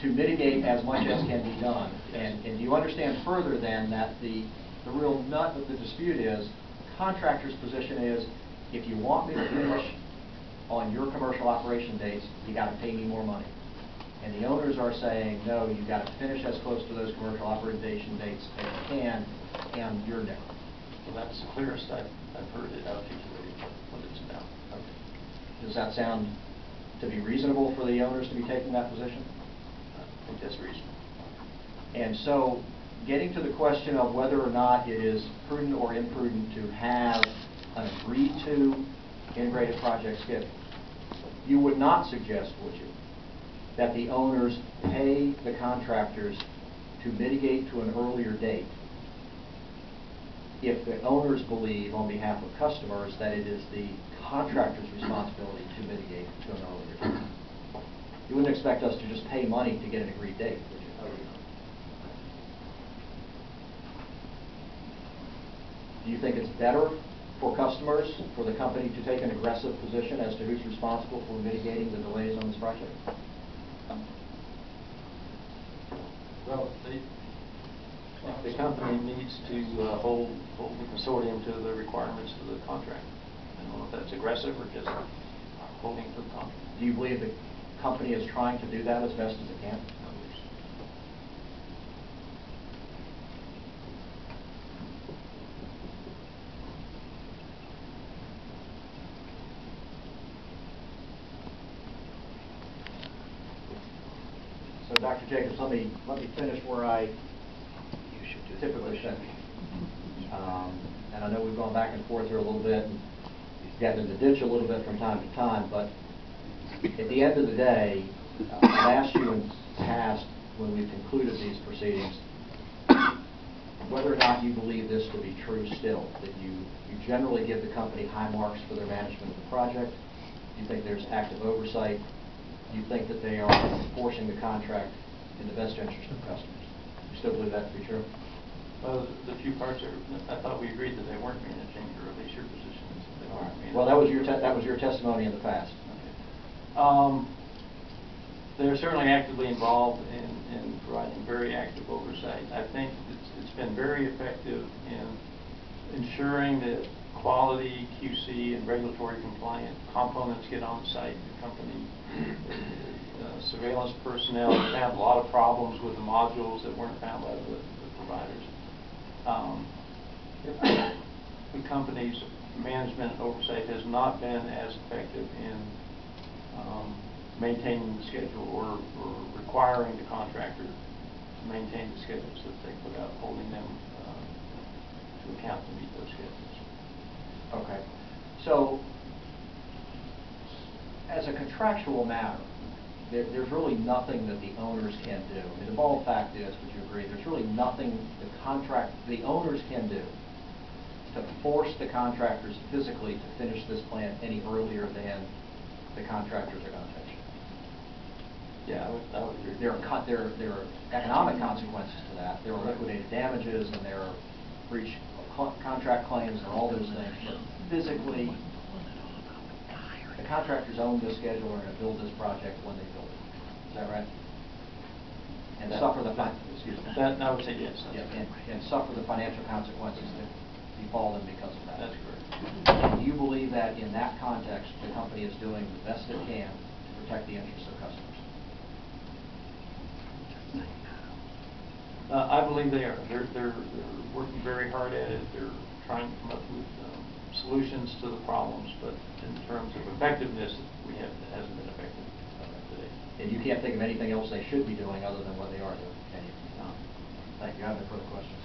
to mitigate as much as can be done. And you understand further then that the real nut of the dispute is, contractor's position is, if you want me to finish on your commercial operation dates, you got to pay me more money. And the owners are saying, no, you got to finish as close to those commercial operation dates as you can, and you're nickel. Well, that's the clearest I've heard it articulated what it's about. Okay. Does that sound to be reasonable for the owners to be taking that position? I think that's reasonable. And so, getting to the question of whether or not it is prudent or imprudent to have an agreed-to integrated project schedule, you would not suggest, would you, that the owners pay the contractors to mitigate to an earlier date if the owners believe, on behalf of customers, that it is the contractor's responsibility to mitigate to an earlier date? You wouldn't expect us to just pay money to get an agreed date, would you? Do you think it's better for customers, for the company to take an aggressive position as to who's responsible for mitigating the delays on this project? Well, the company needs to hold the consortium to the requirements of the contract. I don't know if that's aggressive or just holding to the contract. Do you believe the company is trying to do that as best as it can? So, Dr. Jacobs, let me finish where I typically finish. And I know we've gone back and forth here a little bit and gotten in the ditch a little bit from time to time, but at the end of the day, I've asked you in the past, when we've concluded these proceedings, whether or not you believe this to be true still, that you generally give the company high marks for their management of the project. You think there's active oversight. You think that they are enforcing the contract in the best interest of customers. You still believe that to be true? Well, the few parts are, I thought we agreed that they weren't managing, or at least your position is that they weren't managing. Well, that was your testimony in the past. Okay. They're certainly actively involved in providing very active oversight. I think it's been very effective in ensuring that quality, QC, and regulatory compliant components get on site. The company surveillance personnel found a lot of problems with the modules that weren't found by the providers. The company's management oversight has not been as effective in maintaining the schedule or requiring the contractor to maintain the schedules that they put out, holding them to account to meet those schedules. Okay. So, as a contractual matter, there's really nothing that the owners can do. I mean, the bald fact is, would you agree, there's really nothing the owners can do to force the contractors physically to finish this plant any earlier than the contractors are going to finish it. Yeah, I would agree. There are economic consequences to that. There are liquidated damages, and there are breach of contract claims, and all those things. But physically, the contractors own this schedule and are going to build this project when they build it. Is that right? And suffer the I would say yes. Yeah, and suffer the financial consequences that befall them because of that. That's correct. Do you believe that in that context, the company is doing the best it can to protect the interests of customers? I believe they are. They're working very hard at it. They're trying to come up with solutions to the problems, but in terms of effectiveness, it hasn't been effective today. And you can't think of anything else they should be doing other than what they are doing, can you? No. Thank you. I have no further questions.